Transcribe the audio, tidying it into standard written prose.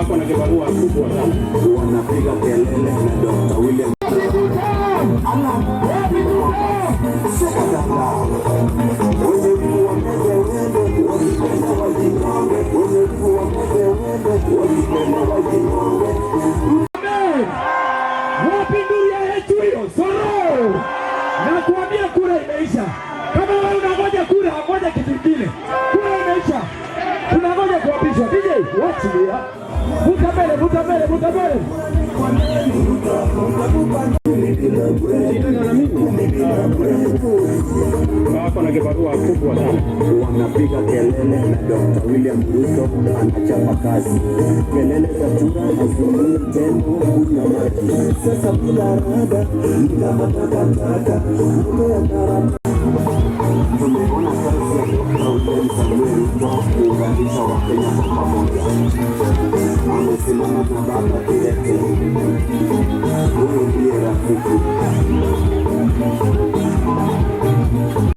Kuna kibarua kubwa sana. Wanapiga kelele na Dr. William. Wapindulia yetu hiyo soro. Na kuambia kura imeisha. Kama wewe unangoja kura, ngoja kitu kingine. Kura imeisha. Tunangoja kuapishwa. DJ, watch me. Mutabele. Kuna kibarua kubwa sana. Wanapiga kelele na Dr. William Ruto anachapa kazi. Kelele za chura hazungumzi tena kuna maji. Sasa bila rada, bila matakataka. Tumeona kazi ya Dr. William Ruto kuunganisha Wakenya kwa pamoja. Amesimama na baba kilete. Huyu ndiye rafiki.